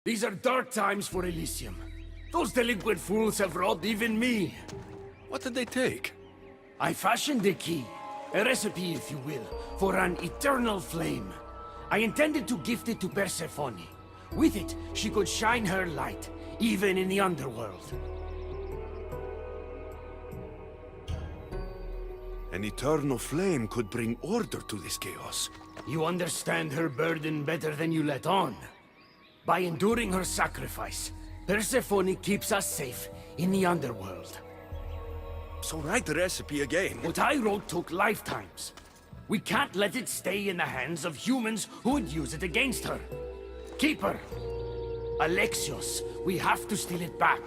These are dark times for Elysium. Those delinquent fools have robbed even me. What did they take? I fashioned a key, a recipe if you will, for an eternal flame. I intended to gift it to Persephone. With it, she could shine her light, even in the underworld. An eternal flame could bring order to this chaos. You understand her burden better than you let on. By enduring her sacrifice, Persephone keeps us safe in the underworld. So write the recipe again. What I wrote took lifetimes. We can't let it stay in the hands of humans who would use it against her. Keep her. Alexios, we have to steal it back.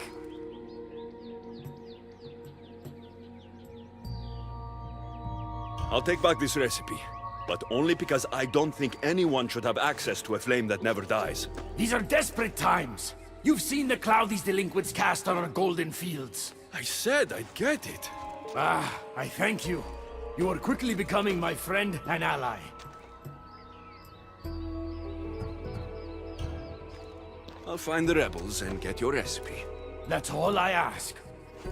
I'll take back this recipe, but only because I don't think anyone should have access to a flame that never dies. These are desperate times. You've seen the cloud these delinquents cast on our golden fields. I said I'd get it. Ah, I thank you. You are quickly becoming my friend and ally. I'll find the rebels and get your recipe. That's all I ask.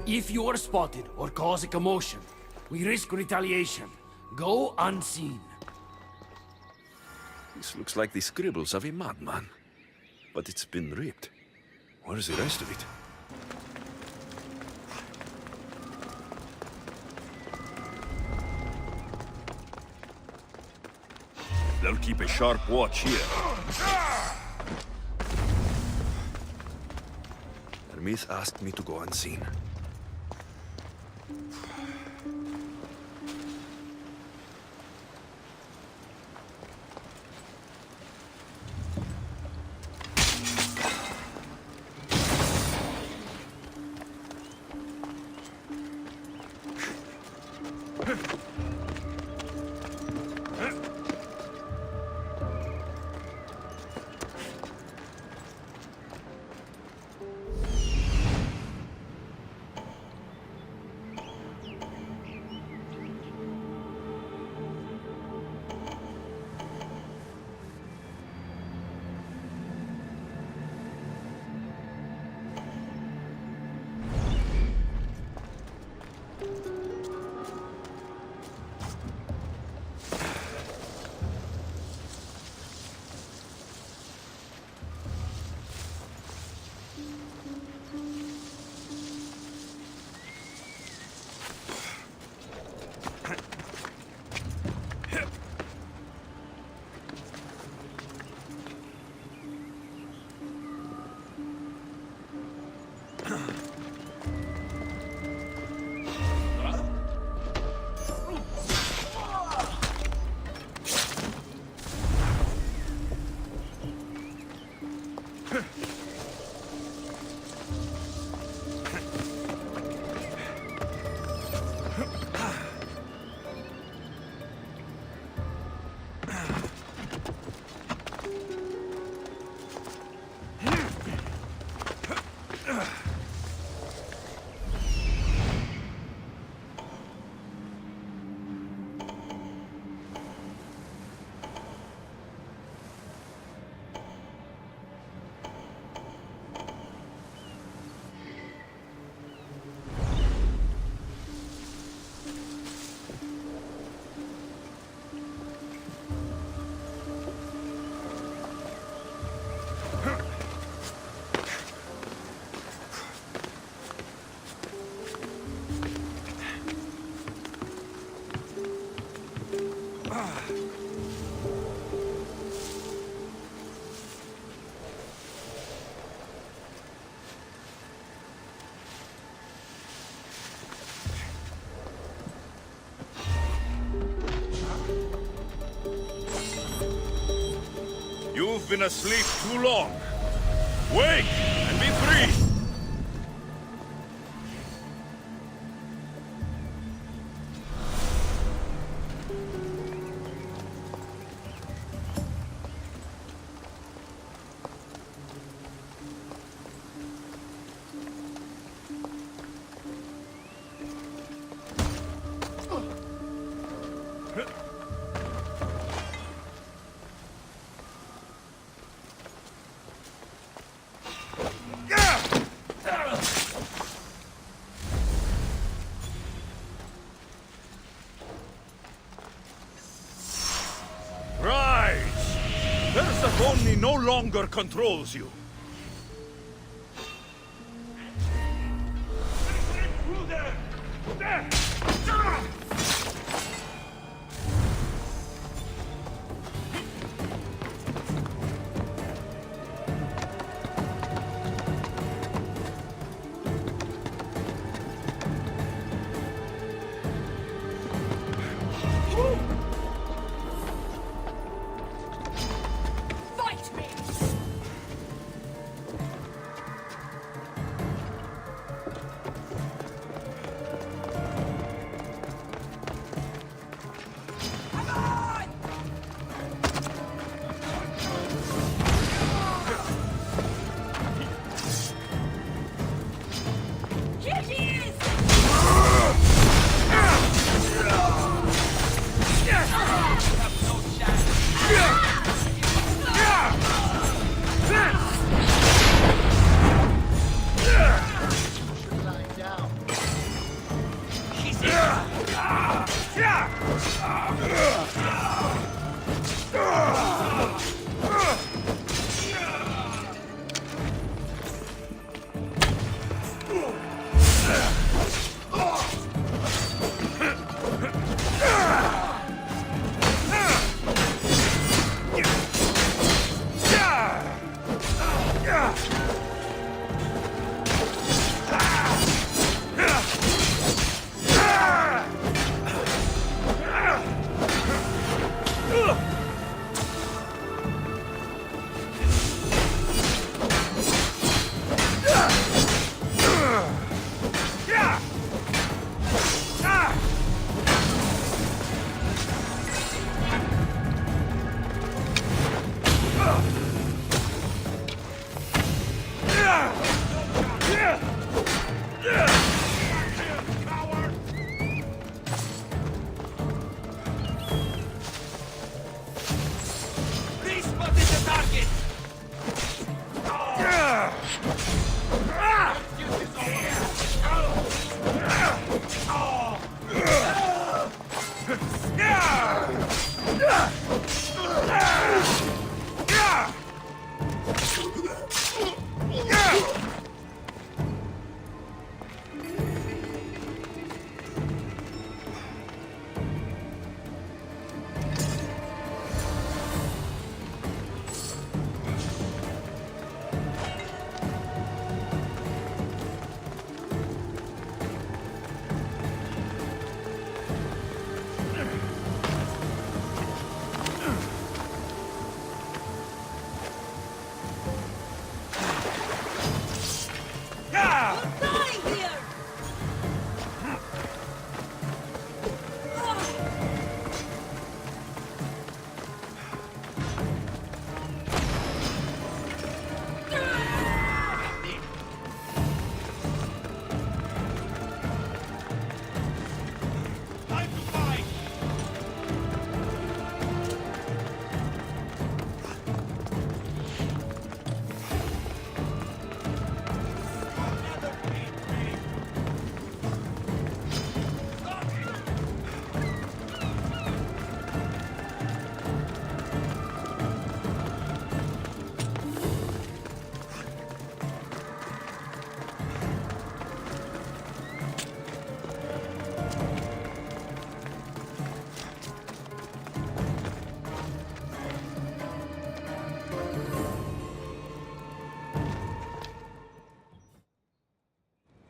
If you are spotted or cause a commotion, we risk retaliation. Go unseen. This looks like the scribbles of a madman. But it's been ripped. Where's the rest of it? They'll keep a sharp watch here. Hermes asked me to go unseen. You've been asleep too long. Wake and be free! longer controls you. Fight me! Come on! Here he is!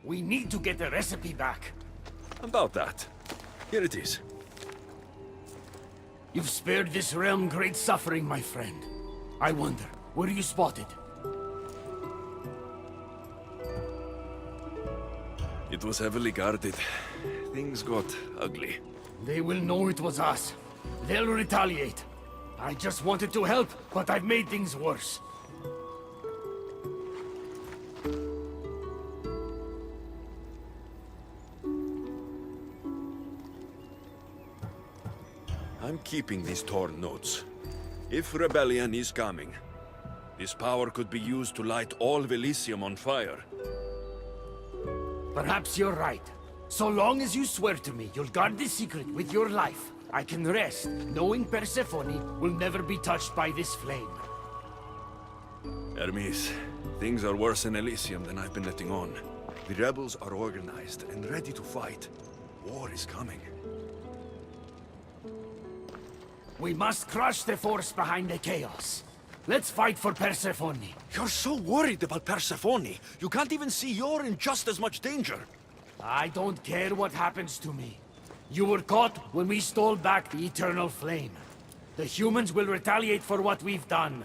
We need to get the recipe back. About that. Here it is. You've spared this realm great suffering, my friend. I wonder, were you spotted? It was heavily guarded. Things got ugly. They will know it was us. They'll retaliate. I just wanted to help, but I've made things worse. I'm keeping these torn notes. If rebellion is coming, this power could be used to light all of Elysium on fire. Perhaps you're right. So long as you swear to me you'll guard this secret with your life, I can rest knowing Persephone will never be touched by this flame. Hermes, things are worse in Elysium than I've been letting on. The rebels are organized and ready to fight. War is coming. We must crush the force behind the chaos. Let's fight for Persephone. You're so worried about Persephone. You can't even see you're in just as much danger. I don't care what happens to me. You were caught when we stole back the eternal flame. The humans will retaliate for what we've done.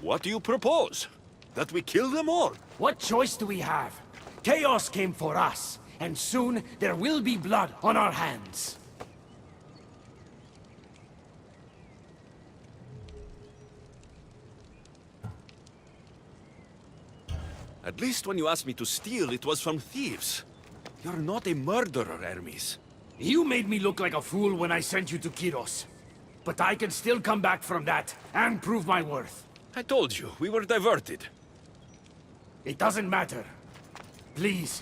What do you propose? That we kill them all? What choice do we have? Chaos came for us, and soon there will be blood on our hands. At least when you asked me to steal, it was from thieves. You're not a murderer, Hermes. You made me look like a fool when I sent you to Kyros. But I can still come back from that, and prove my worth. I told you, we were diverted. It doesn't matter. Please,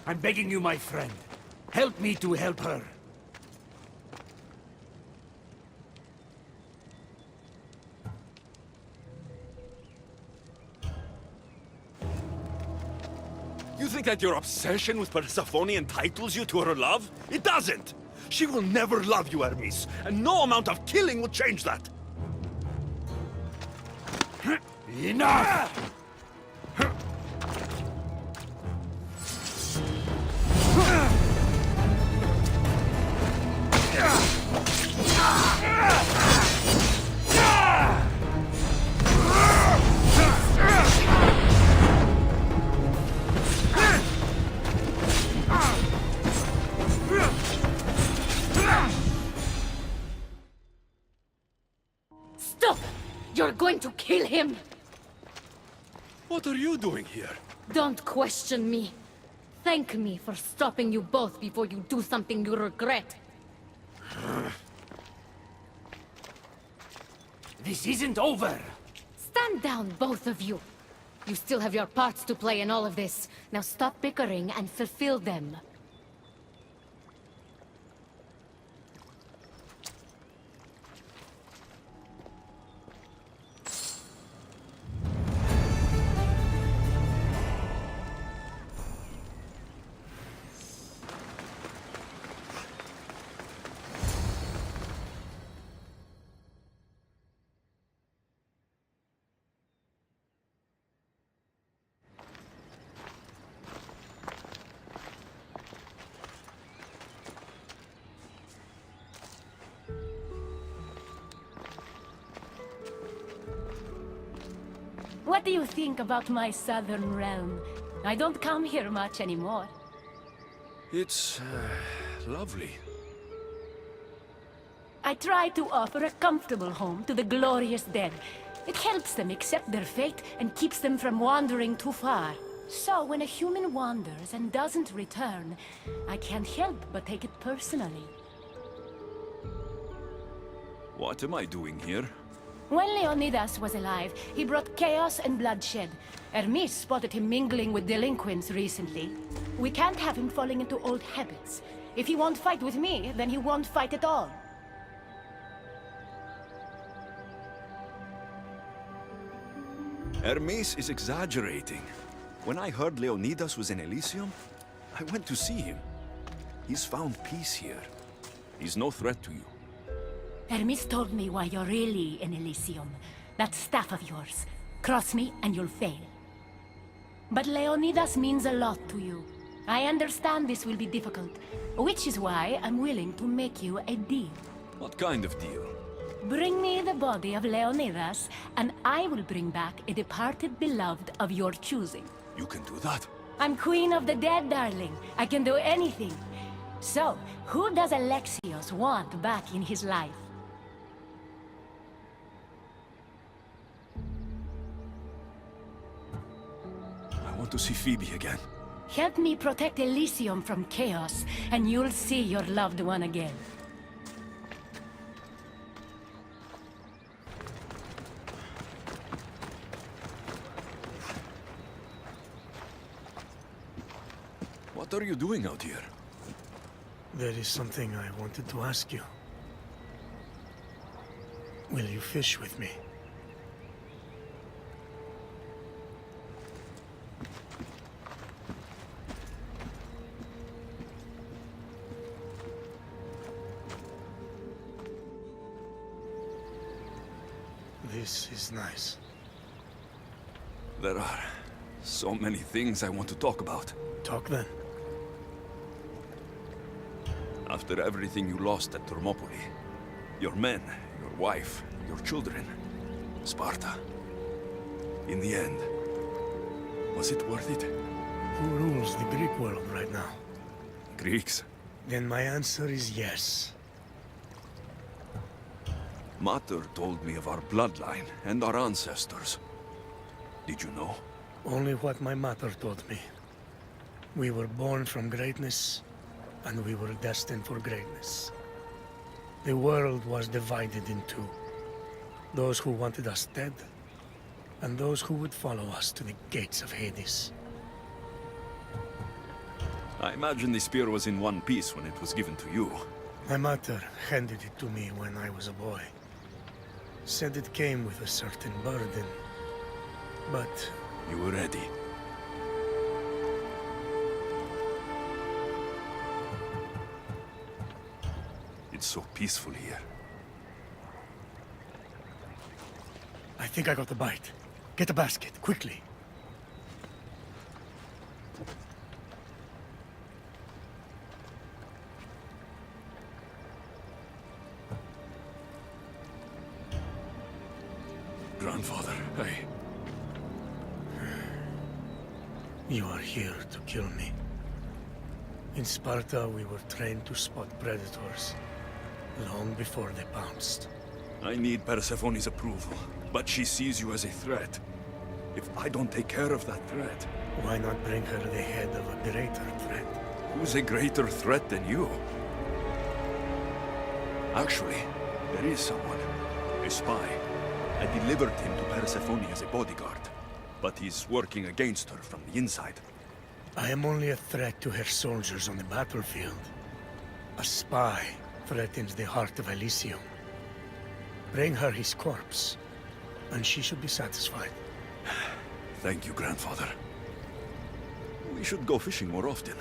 I'm begging you, my friend. Help me to help her. You think that your obsession with Persephone entitles you to her love? It doesn't! She will never love you, Hermes, and no amount of killing will change that! Enough! Stop! You're going to kill him! What are you doing here? Don't question me. Thank me for stopping you both before you do something you regret. This isn't over! Stand down, both of you. You still have your parts to play in all of this. Now stop bickering and fulfill them. What do you think about my southern realm? I don't come here much anymore. It's... lovely. I try to offer a comfortable home to the glorious dead. It helps them accept their fate and keeps them from wandering too far. So when a human wanders and doesn't return, I can't help but take it personally. What am I doing here? When Leonidas was alive, he brought chaos and bloodshed. Hermes spotted him mingling with delinquents recently. We can't have him falling into old habits. If he won't fight with me, then he won't fight at all. Hermes is exaggerating. When I heard Leonidas was in Elysium, I went to see him. He's found peace here. He's no threat to you. Hermes told me why you're really in Elysium. That staff of yours. Cross me and you'll fail. But Leonidas means a lot to you. I understand this will be difficult, which is why I'm willing to make you a deal. What kind of deal? Bring me the body of Leonidas, and I will bring back a departed beloved of your choosing. You can do that? I'm queen of the dead, darling. I can do anything. So, who does Alexios want back in his life? I want to see Phoebe again. Help me protect Elysium from chaos, and you'll see your loved one again. What are you doing out here? There is something I wanted to ask you. Will you fish with me? This is nice. There are so many things I want to talk about. Talk then. After everything you lost at Thermopylae, your men, your wife, your children, Sparta. In the end, was it worth it? Who rules the Greek world right now? Greeks? Then my answer is yes. Mater told me of our bloodline and our ancestors. Did you know? Only what my mother told me. We were born from greatness, and we were destined for greatness. The world was divided in two. Those who wanted us dead, and those who would follow us to the gates of Hades. I imagine the spear was in one piece when it was given to you. My mother handed it to me when I was a boy. Said it came with a certain burden, but You were ready. It's so peaceful here. I think I got the bite. Get a basket, quickly. Grandfather, You are here to kill me. In Sparta, we were trained to spot predators long before they pounced. I need Persephone's approval, but she sees you as a threat. If I don't take care of that threat, Why not bring her the head of a greater threat? who's a greater threat than you? Actually, there is someone. A spy. I delivered him to Persephone as a bodyguard, but he's working against her from the inside. I am only a threat to her soldiers on the battlefield. A spy threatens the heart of Elysium. Bring her his corpse, and she should be satisfied. Thank you, grandfather. We should go fishing more often.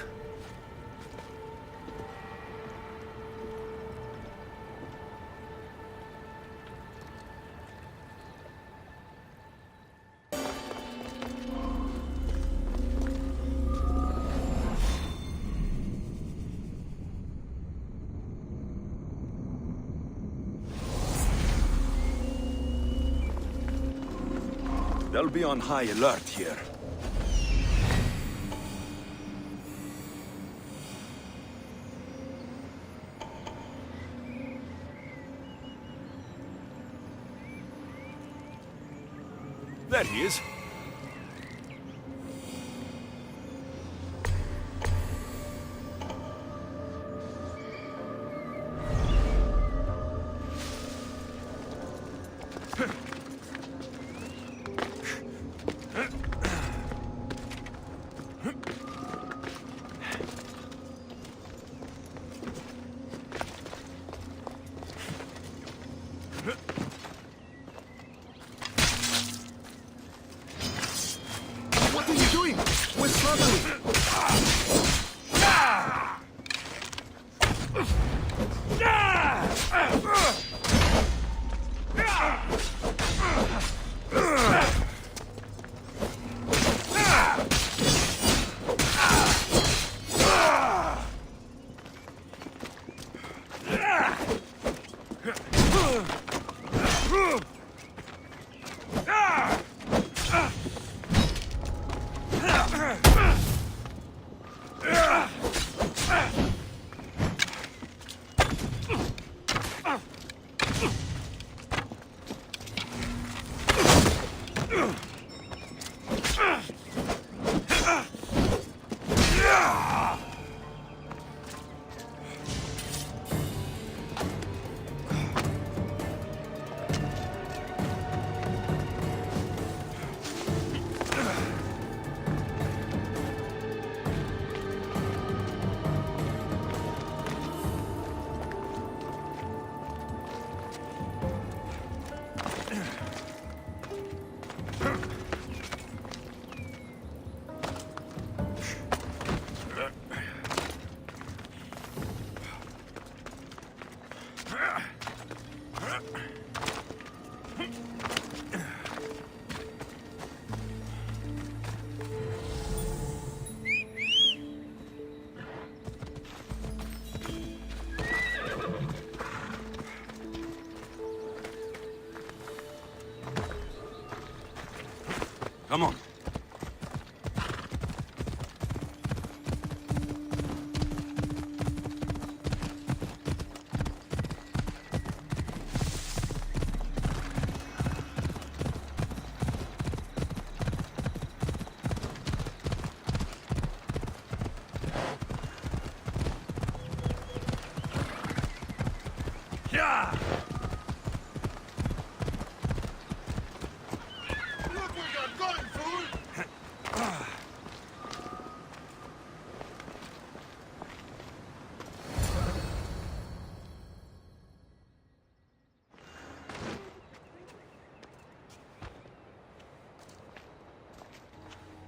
They'll be on high alert here. There he is. What are you doing? We're struggling! Come on. Yeah! Look what you're going, fool!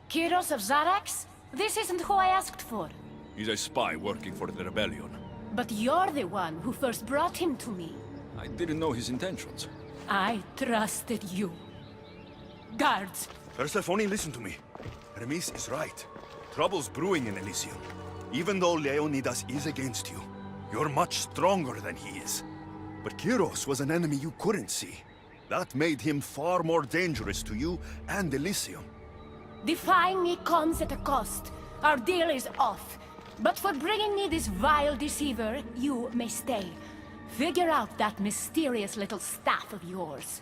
Kyros of Zarax? This isn't who I asked for. He's a spy working for the rebellion. But you're the one who first brought him to me. I didn't know his intentions. I trusted you. Guards, Persephone, listen to me. Hermes is right. Trouble's brewing in Elysium. Even though Leonidas is against you, you're much stronger than he is. But Kyros was an enemy you couldn't see. That made him far more dangerous to you and Elysium. defying me comes at a cost. Our deal is off. But for bringing me this vile deceiver, you may stay. Figure out that mysterious little staff of yours.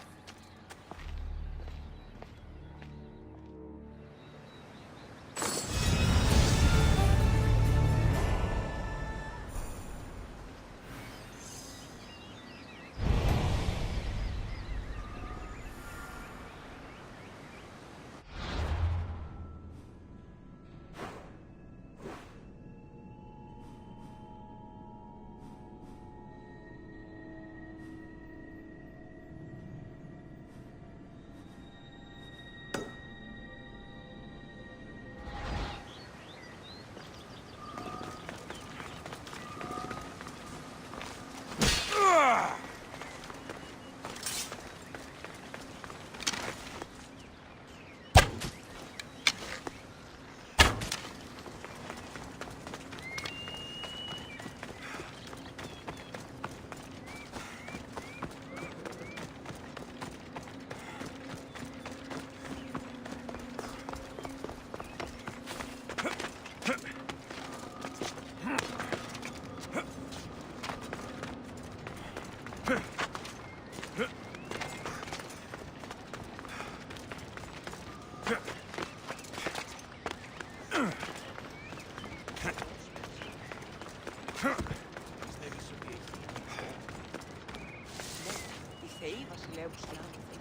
Θεοί βασιλεύους και άνθρωποι.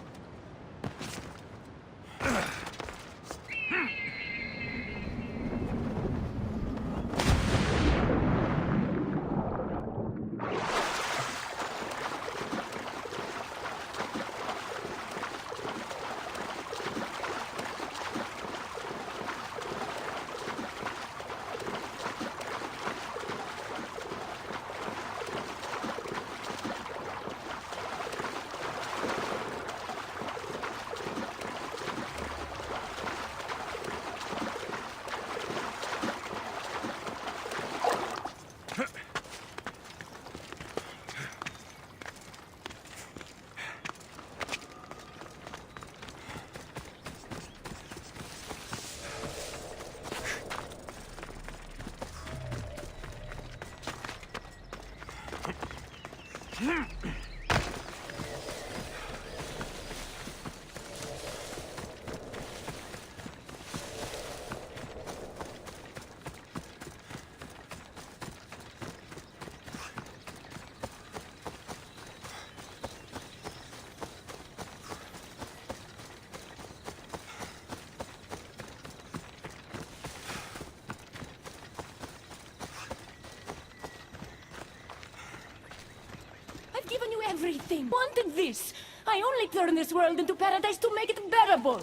I've given you everything. Wanted this. I only turned this world into paradise to make it bearable.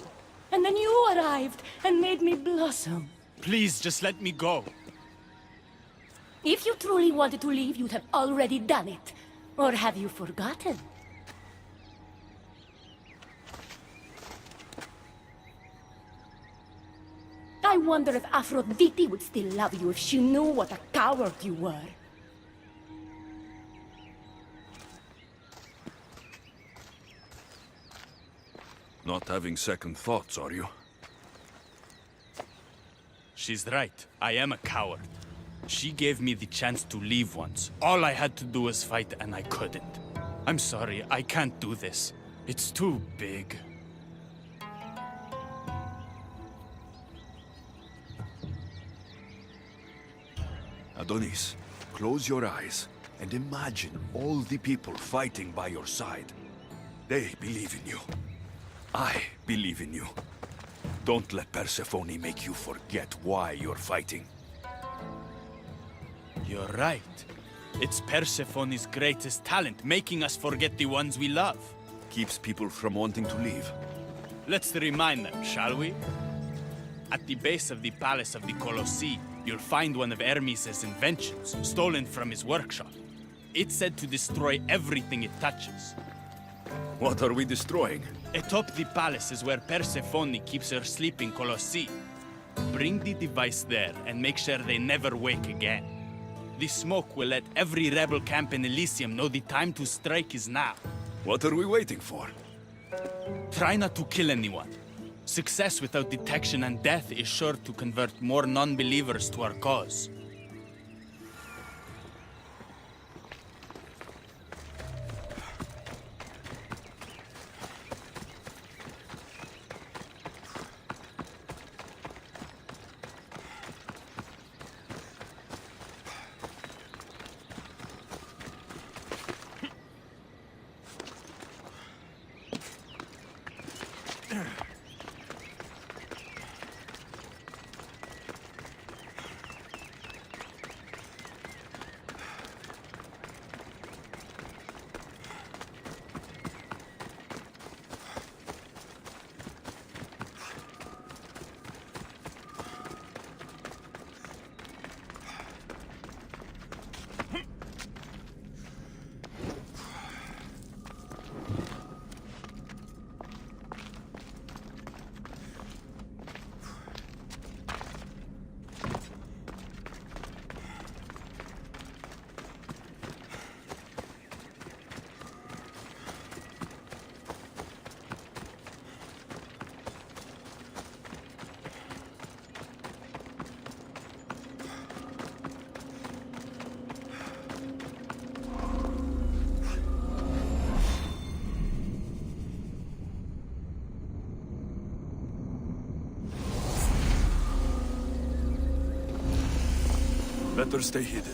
And then you arrived and made me blossom. Please, just let me go. If you truly wanted to leave, you'd have already done it. Or have you forgotten? I wonder if Aphrodite would still love you if she knew what a coward you were. Not having second thoughts, are you? She's right. I am a coward. She gave me the chance to leave once. All I had to do was fight, and I couldn't. I'm sorry, I can't do this. It's too big. Adonis, close your eyes and imagine all the people fighting by your side. They believe in you. I believe in you. Don't let Persephone make you forget why you're fighting. You're right. It's Persephone's greatest talent, making us forget the ones we love. Keeps people from wanting to leave. Let's remind them, shall we? At the base of the palace of the Colossi, you'll find one of Hermes' inventions, stolen from his workshop. It's said to destroy everything it touches. What are we destroying? Atop the palace is where Persephone keeps her sleeping Colossi. Bring the device there and make sure they never wake again. The smoke will let every rebel camp in Elysium know the time to strike is now. What are we waiting for? Try not to kill anyone. Success without detection and death is sure to convert more non-believers to our cause. Better stay hidden.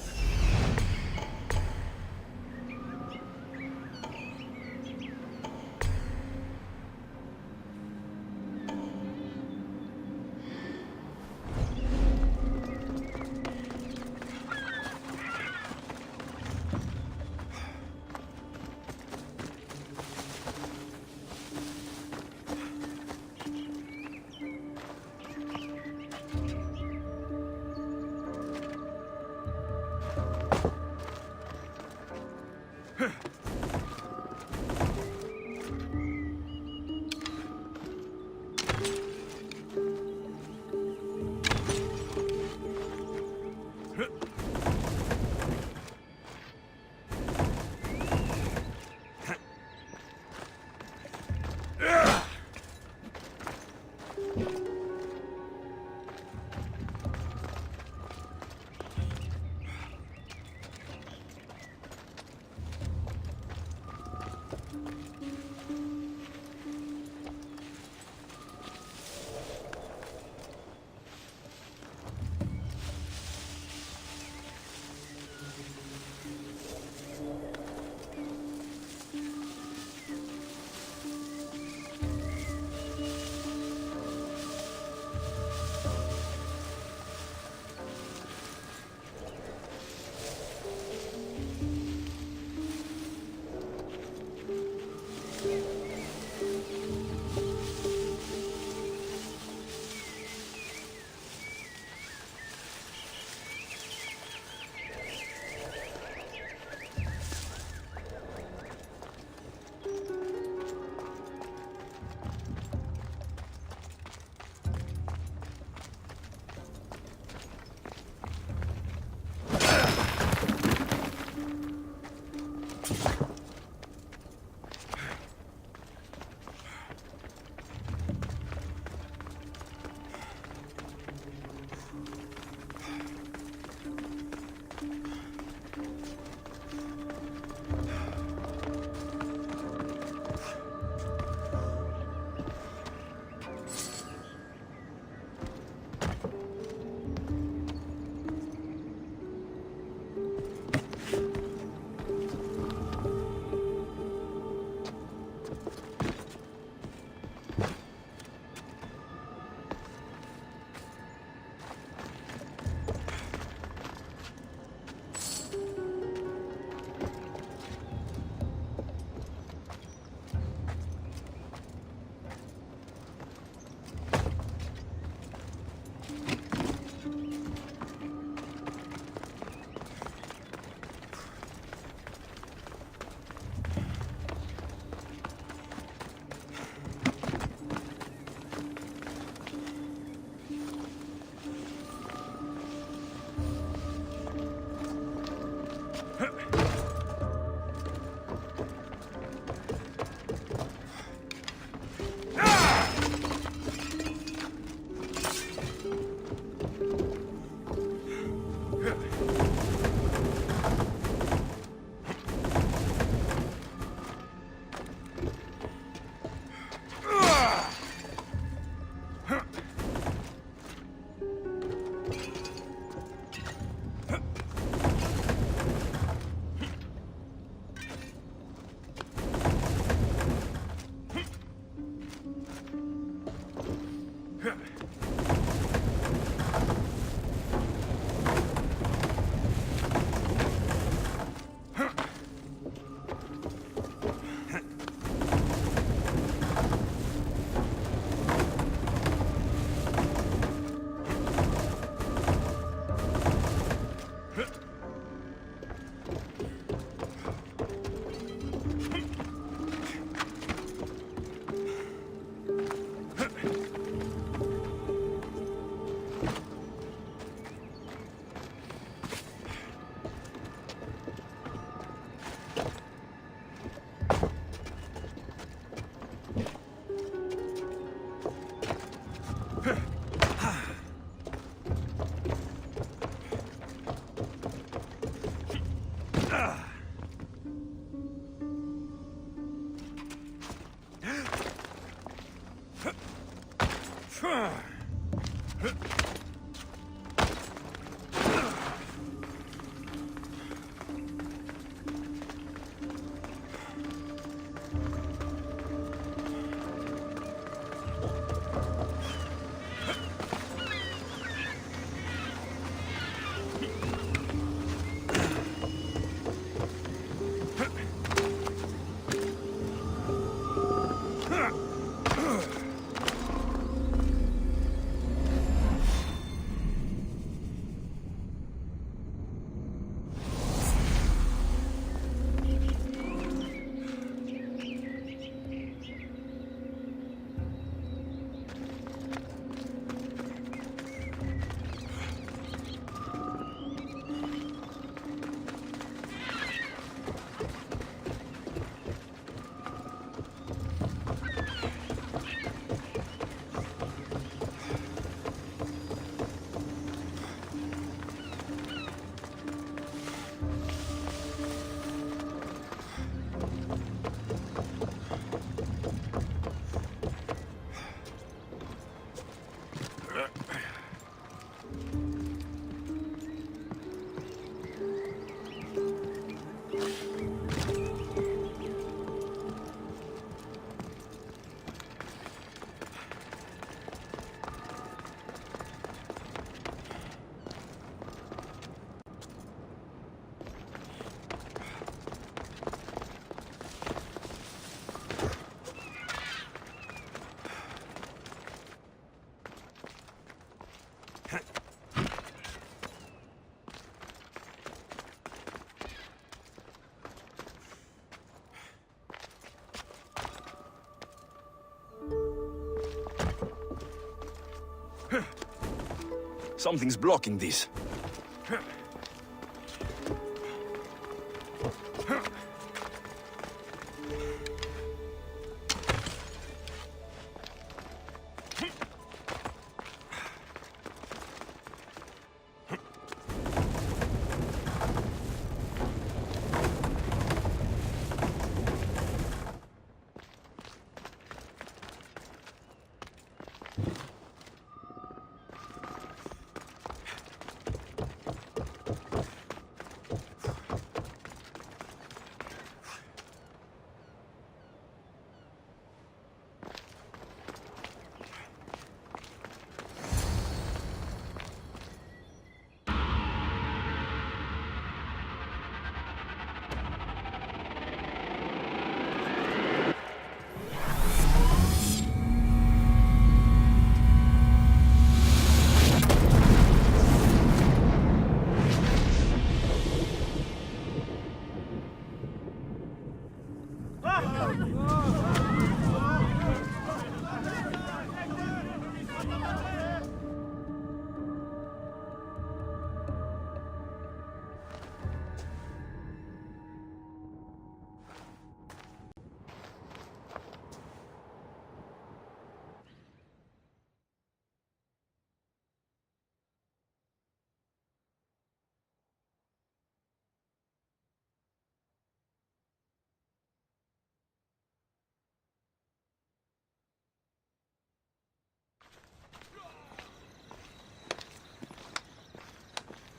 Something's blocking this.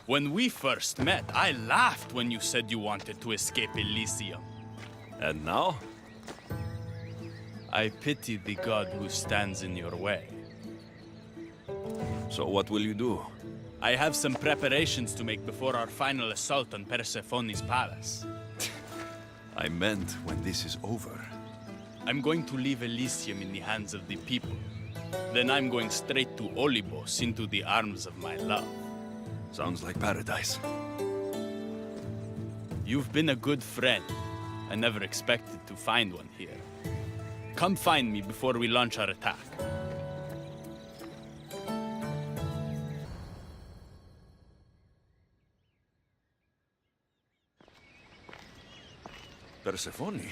When we first met, I laughed when you said you wanted to escape Elysium. And now? I pity the god who stands in your way. So what will you do? I have some preparations to make before our final assault on Persephone's palace. I meant when this is over. I'm going to leave Elysium in the hands of the people. Then I'm going straight to Olibos, into the arms of my love. Sounds like paradise. You've been a good friend. I never expected to find one here. Come find me before we launch our attack. Persephone?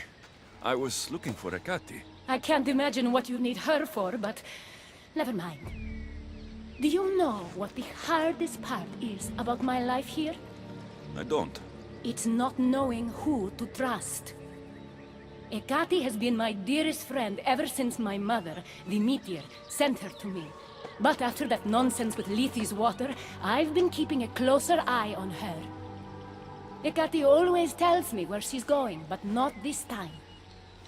I was looking for Hecate. I can't imagine what you need her for, but never mind. Do you know what the hardest part is about my life here? I don't. It's not knowing who to trust. Hecate has been my dearest friend ever since my mother, the meteor, sent her to me. But after that nonsense with Lethe's water, I've been keeping a closer eye on her. Hecate always tells me where she's going, but not this time.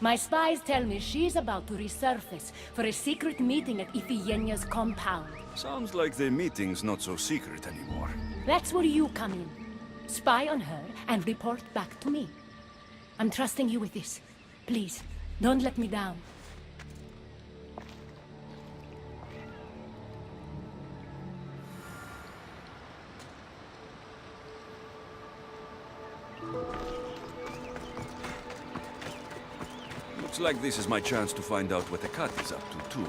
My spies tell me she's about to resurface for a secret meeting at Iphigenia's compound. Sounds like the meeting's not so secret anymore. That's where you come in. Spy on her and report back to me. I'm trusting you with this. Please, don't let me down. Looks like this is my chance to find out what Hecate's up to, too.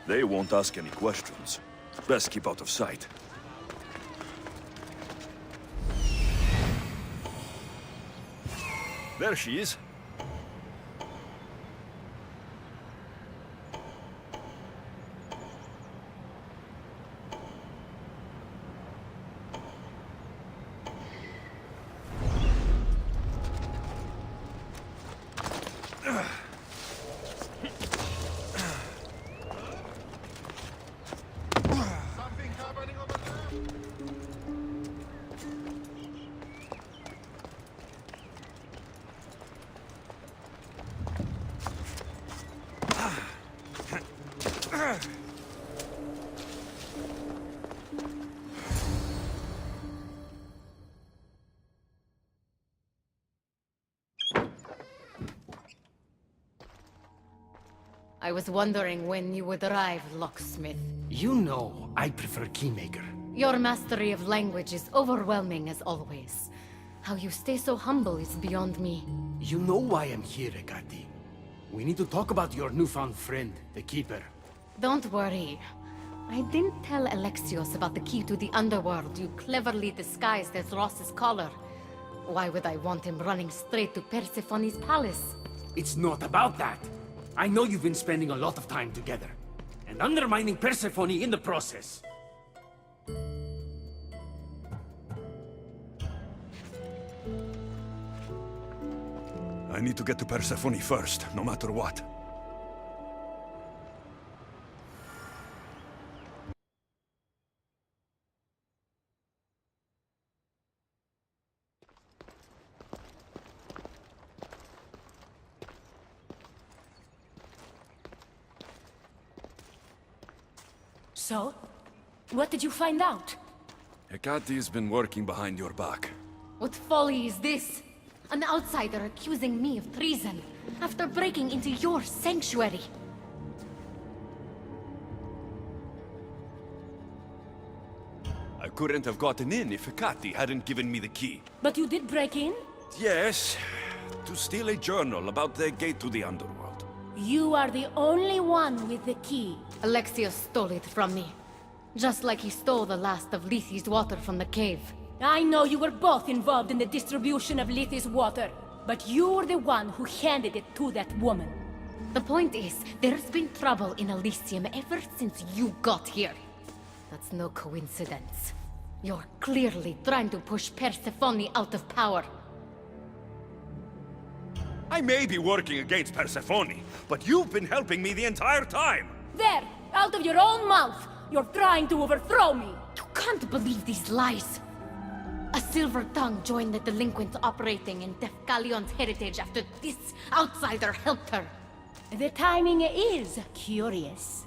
They won't ask any questions. Best keep out of sight. There she is. I was wondering when you would arrive, locksmith. You know I prefer Keymaker. Your mastery of language is overwhelming as always. How you stay so humble is beyond me. You know why I'm here, Hecate. We need to talk about your newfound friend, the Keeper. Don't worry. I didn't tell Alexios about the key to the underworld you cleverly disguised as Ross's collar. Why would I want him running straight to Persephone's palace? It's not about that. I know you've been spending a lot of time together, and undermining Persephone in the process. I need to get to Persephone first, no matter what. So? What did you find out? Hecate has been working behind your back. What folly is this? An outsider accusing me of treason after breaking into your sanctuary. I couldn't have gotten in if Hecate hadn't given me the key. But you did break in? Yes, to steal a journal about the gate to the underworld. You are the only one with the key. Alexios stole it from me. Just like he stole the last of Lethi's water from the cave. I know you were both involved in the distribution of Lethi's water, but you were the one who handed it to that woman. The point is, there's been trouble in Elysium ever since you got here. That's no coincidence. You're clearly trying to push Persephone out of power. I may be working against Persephone, but you've been helping me the entire time! There! Out of your own mouth! You're trying to overthrow me! You can't believe these lies! A silver tongue joined the delinquents operating in Defcalion's heritage after this outsider helped her. The timing is curious.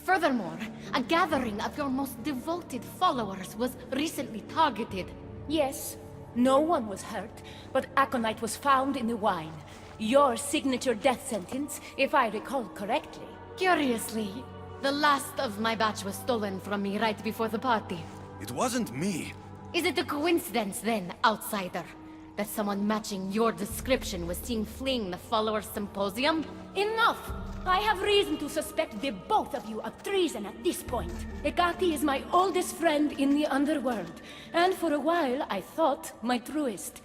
Furthermore, a gathering of your most devoted followers was recently targeted. Yes, no one was hurt, but aconite was found in the wine. Your signature death sentence, if I recall correctly. Curiously, the last of my batch was stolen from me right before the party. It wasn't me. Is it a coincidence then, outsider, that someone matching your description was seen fleeing the followers' symposium? Enough! I have reason to suspect the both of you of treason at this point. Hecate is my oldest friend in the underworld, and for a while I thought my truest.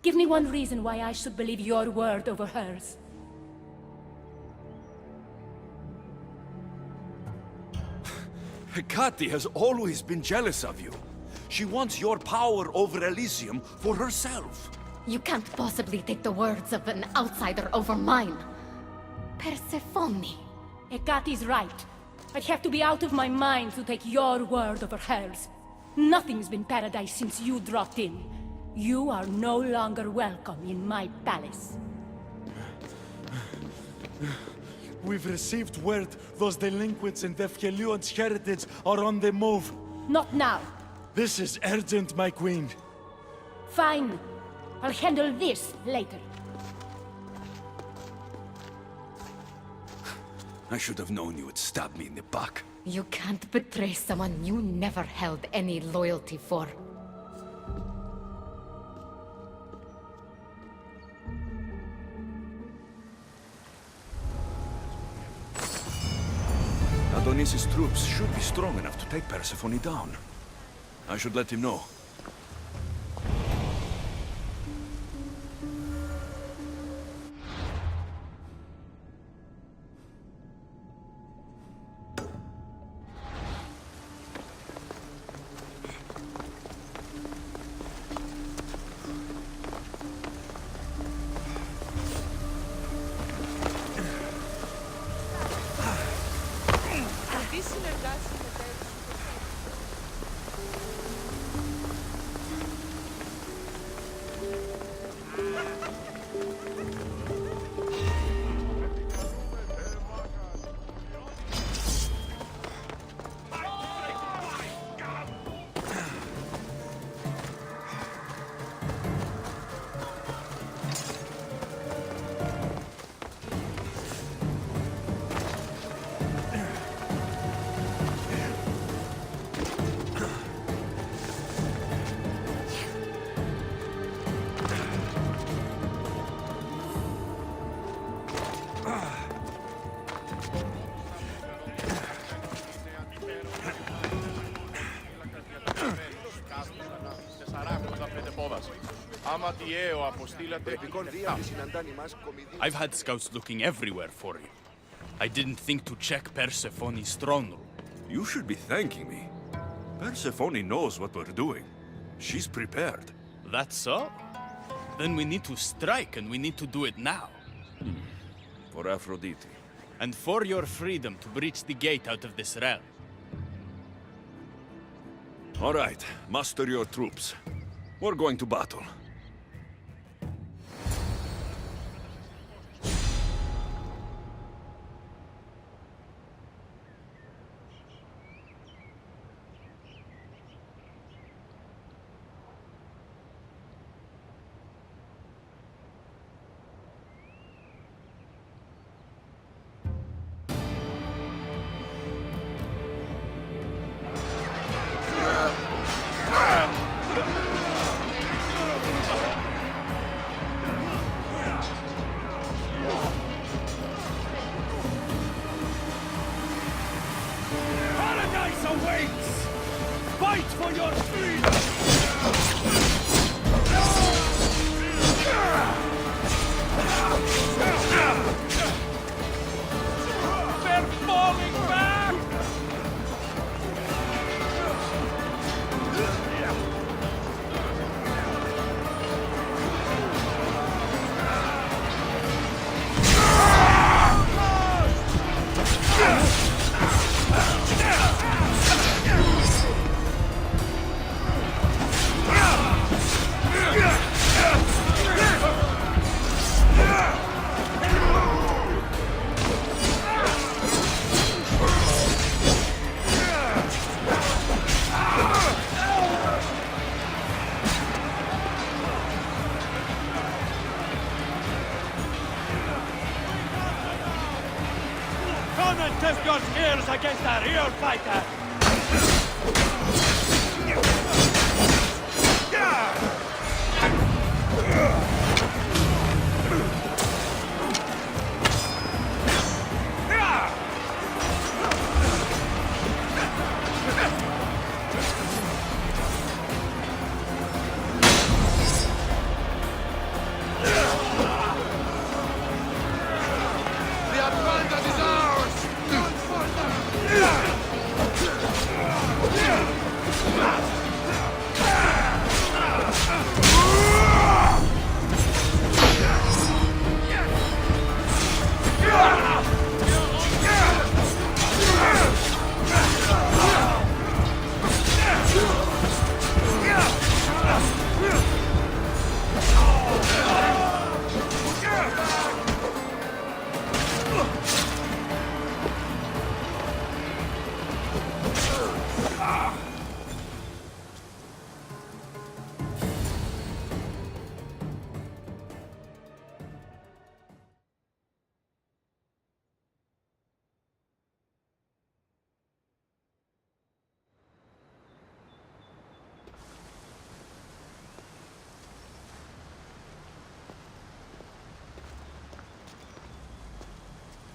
Give me one reason why I should believe your word over hers. Hecate has always been jealous of you. She wants your power over Elysium for herself. You can't possibly take the words of an outsider over mine. Persephone. Hecate's right. I'd have to be out of my mind to take your word over hers. Nothing's been paradise since you dropped in. You are no longer welcome in my palace. We've received word those delinquents in Defkelion's heritage are on the move. Not now. This is urgent, my queen. Fine. I'll handle this later. I should have known you would stab me in the back. You can't betray someone you never held any loyalty for. Adonis's troops should be strong enough to take Persephone down. I should let him know. Τι συνεργάσεις με τα I've had scouts looking everywhere for you. I didn't think to check Persephone's throne room. You should be thanking me. Persephone knows what we're doing. She's prepared. That's so? Then we need to strike, and we need to do it now. For Aphrodite. And for your freedom to breach the gate out of this realm. All right, muster your troops. We're going to battle. awaits! Fight for your freedom! They're falling back! Come and test your skills against a real fighter!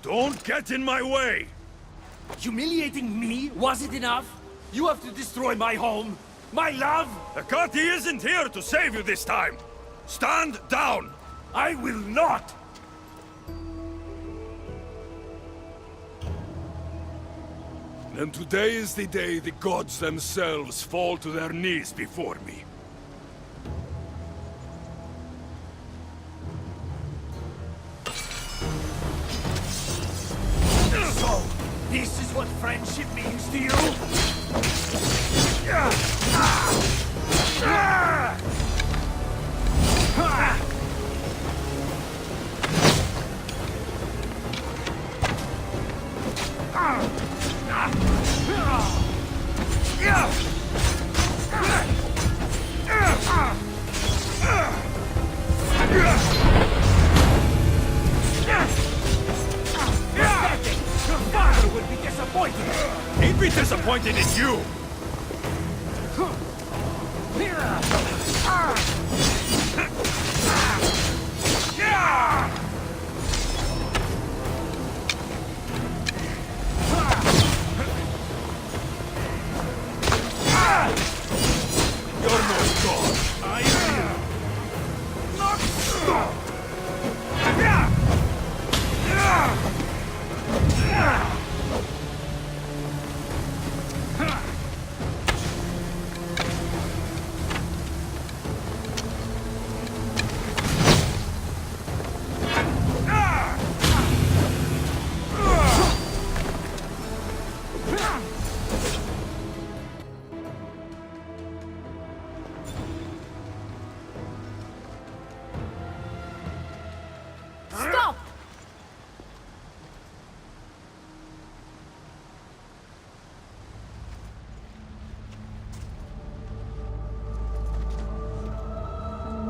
Don't get in my way! Humiliating me wasn't enough? You have to destroy my home, my love! Akati isn't here to save you this time! Stand down! I will not! And today is the day the gods themselves fall to their knees before me. So, this is what friendship means to you? Your father will be disappointed! He'd be disappointed in you! You're no god! I will not stop! Stop!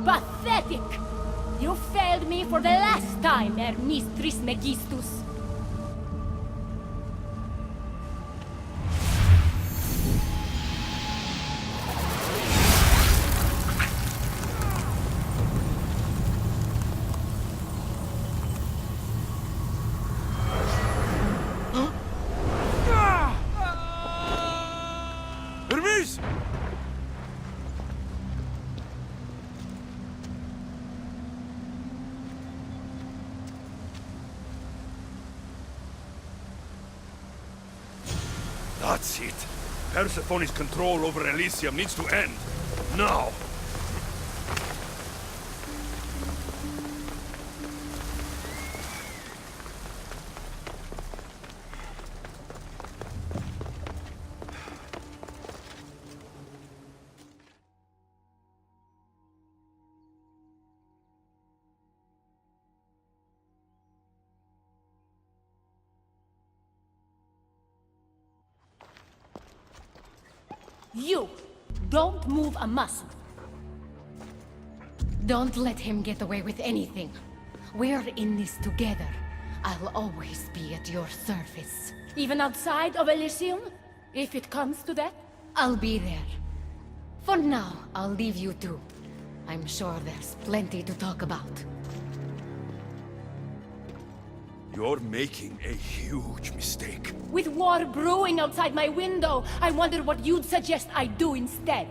Pathetic! You failed me for the last time, Mistris Megistus. That's it. Persephone's control over Elysium needs to end. Now! You! Don't move a muscle. Don't let him get away with anything. We're in this together. I'll always be at your service. Even outside of Elysium? If it comes to that? I'll be there. For now, I'll leave you two. I'm sure there's plenty to talk about. You're making a huge mistake. With war brewing outside my window, I wonder what you'd suggest I do instead.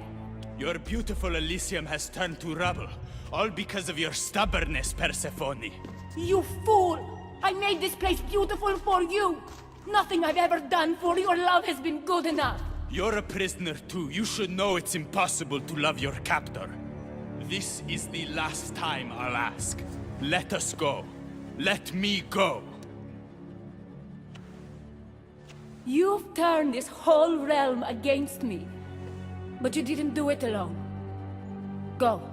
Your beautiful Elysium has turned to rubble, all because of your stubbornness, Persephone. You fool! I made this place beautiful for you! Nothing I've ever done for your love has been good enough! You're a prisoner too. You should know it's impossible to love your captor. This is the last time I'll ask. Let us go. Let me go. You've turned this whole realm against me. But you didn't do it alone. Go.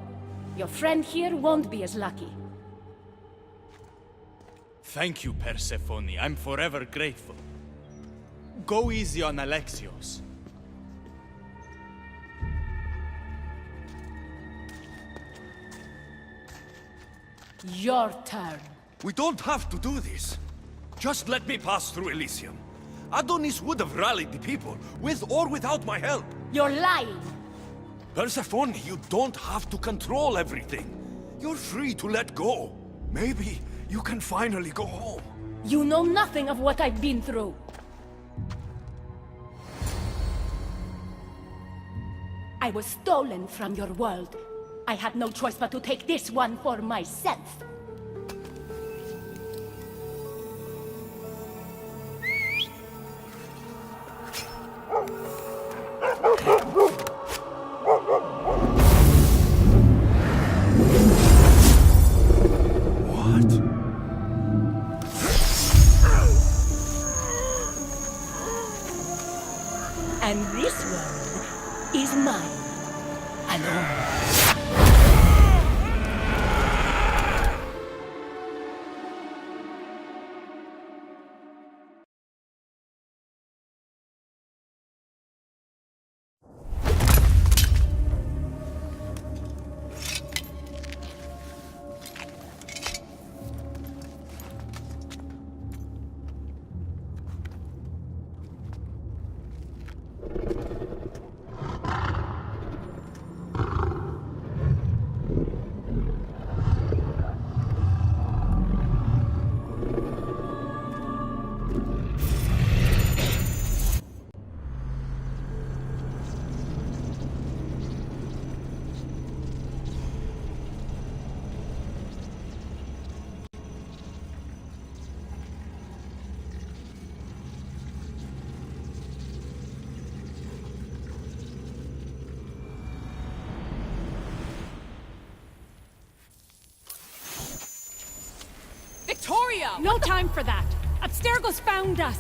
Your friend here won't be as lucky. Thank you, Persephone. I'm forever grateful. Go easy on Alexios. Your turn. We don't have to do this. Just let me pass through Elysium. Adonis would have rallied the people, with or without my help. You're lying! Persephone, you don't have to control everything. You're free to let go. Maybe you can finally go home. You know nothing of what I've been through. I was stolen from your world. I had no choice but to take this one for myself. And this world is mine alone. Victoria! No time for that! Abstergo's found us!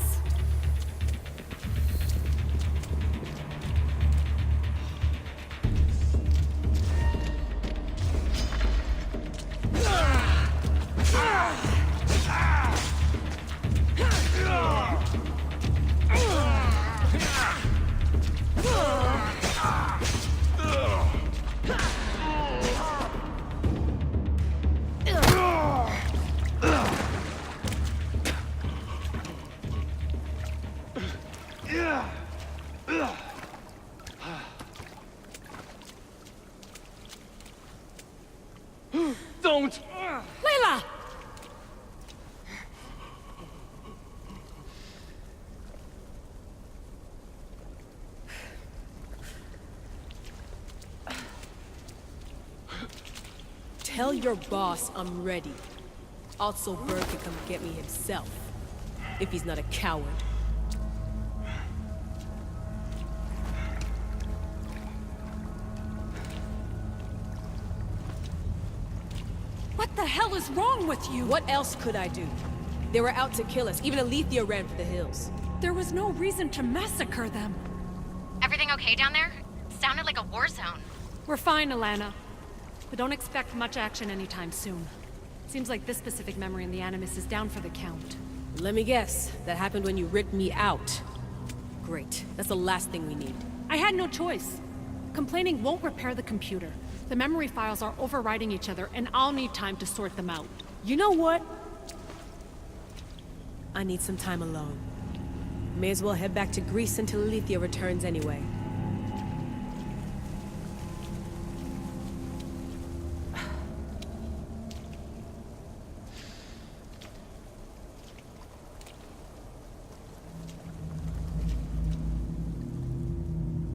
Don't! Layla! Tell your boss I'm ready. Also, Bird can come get me himself. If he's not a coward. hell is wrong with you? What else could I do? They were out to kill us. Even Alethea ran for the hills. There was no reason to massacre them. Everything okay down there? It sounded like a war zone. We're fine, Alana. But don't expect much action anytime soon. Seems like this specific memory in the Animus is down for the count. Let me guess. That happened when you ripped me out. Great. That's the last thing we need. I had no choice. Complaining won't repair the computer. The memory files are overriding each other, and I'll need time to sort them out. You know what? I need some time alone. May as well head back to Greece until Alethea returns anyway.